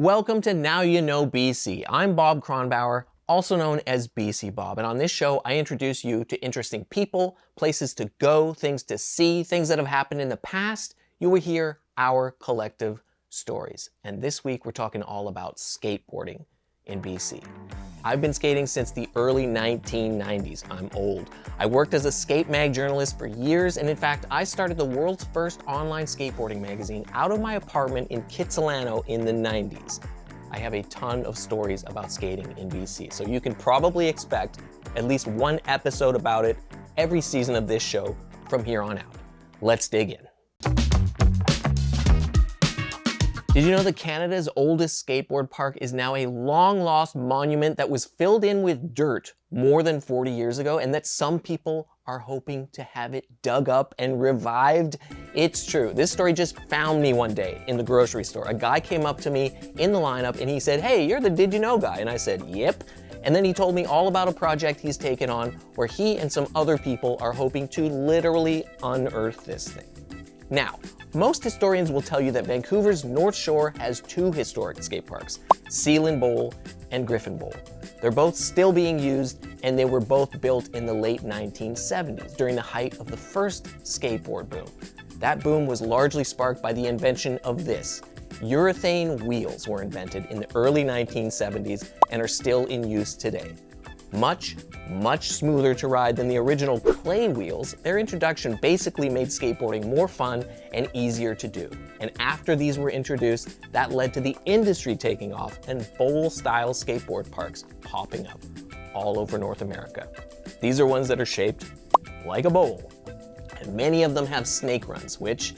Welcome to Now You Know BC. I'm Bob Kronbauer, also known as BC Bob, and on this show I introduce you to interesting people, places to go, things to see, things that have happened in the past. You will hear our collective stories. And this week we're talking all about skateboarding in BC. I've been skating since the early 1990s. I'm old. I worked as a skate mag journalist for years, and in fact, I started the world's first online skateboarding magazine out of my apartment in Kitsilano in the 90s. I have a ton of stories about skating in BC, so you can probably expect at least one episode about it every season of this show from here on out. Let's dig in. Did you know that Canada's oldest skateboard park is now a long-lost monument that was filled in with dirt more than 40 years ago, and that some people are hoping to have it dug up and revived? It's true. This story just found me one day in the grocery store. A guy came up to me in the lineup and he said, "Hey, you're the Did You Know guy?" And I said, "Yep." And then he told me all about a project he's taken on where he and some other people are hoping to literally unearth this thing. Now, most historians will tell you that Vancouver's North Shore has two historic skate parks, Sealand Bowl and Griffin Bowl. They're both still being used, and they were both built in the late 1970s during the height of the first skateboard boom. That boom was largely sparked by the invention of this. Urethane wheels were invented in the early 1970s and are still in use today. Much smoother to ride than the original clay wheels, their introduction basically made skateboarding more fun and easier to do. And after these were introduced, that led to the industry taking off and bowl-style skateboard parks popping up all over North America. These are ones that are shaped like a bowl, and many of them have snake runs, which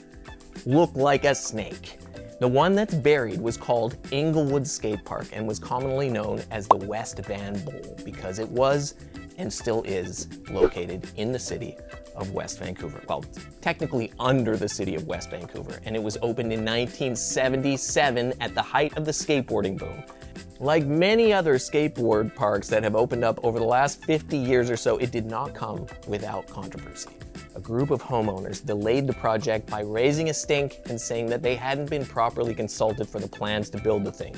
look like a snake. The one that's buried was called Inglewood Skatepark and was commonly known as the West Van Bowl because it was and still is located in the city of West Vancouver. Well, technically under the city of West Vancouver, and it was opened in 1977 at the height of the skateboarding boom. Like many other skateboard parks that have opened up over the last 50 years or so, it did not come without controversy. A group of homeowners delayed the project by raising a stink and saying that they hadn't been properly consulted for the plans to build the thing.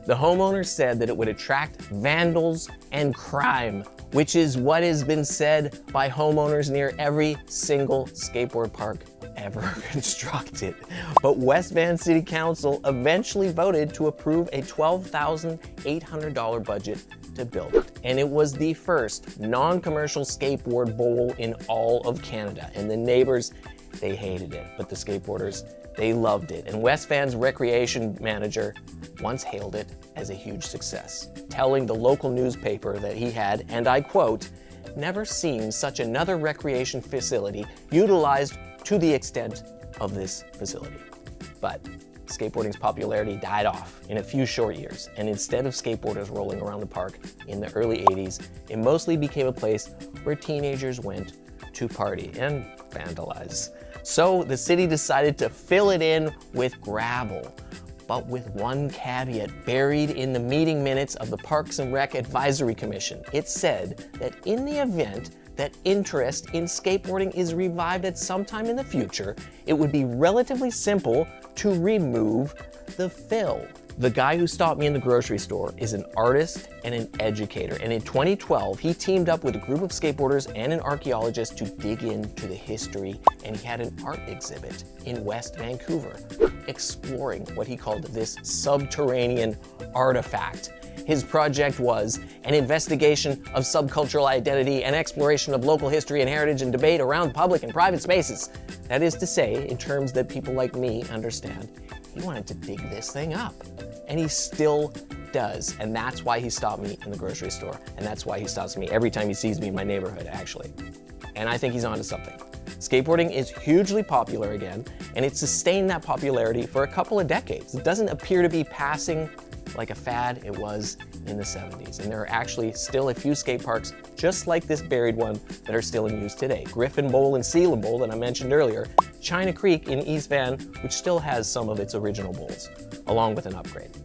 The homeowners said that it would attract vandals and crime, which is what has been said by homeowners near every single skateboard park ever constructed. But West Van City Council eventually voted to approve a $12,800 budget to build it. And it was the first non-commercial skateboard bowl in all of Canada. And the neighbors, they hated it, but the skateboarders, they loved it. And West Van's recreation manager once hailed it as a huge success, telling the local newspaper that he had, and I quote, "never seen such another recreation facility utilized to the extent of this facility." But skateboarding's popularity died off in a few short years, and instead of skateboarders rolling around the park in the early 80s, it mostly became a place where teenagers went to party and vandalize. So the city decided to fill it in with gravel, but with one caveat buried in the meeting minutes of the Parks and Rec Advisory Commission. It said that in the event that interest in skateboarding is revived at some time in the future, it would be relatively simple to remove the fill. The guy who stopped me in the grocery store is an artist and an educator, and in 2012 he teamed up with a group of skateboarders and an archaeologist to dig into the history, and he had an art exhibit in West Vancouver exploring what he called this subterranean artifact. His project was an investigation of subcultural identity and exploration of local history and heritage and debate around public and private spaces. That is to say, in terms that people like me understand, he wanted to dig this thing up. And he still does. And that's why he stopped me in the grocery store. And that's why he stops me every time he sees me in my neighborhood, actually. And I think he's onto something. Skateboarding is hugely popular again, and it's sustained that popularity for a couple of decades. It doesn't appear to be passing like a fad it was in the 70s. And there are actually still a few skate parks just like this buried one that are still in use today. Griffin Bowl and Sealand Bowl that I mentioned earlier, China Creek in East Van, which still has some of its original bowls, along with an upgrade.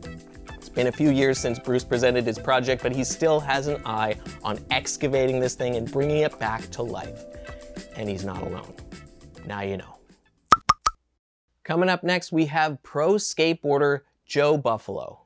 It's been a few years since Bruce presented his project, but he still has an eye on excavating this thing and bringing it back to life. And he's not alone. Now you know. Coming up next, we have pro skateboarder Joe Buffalo.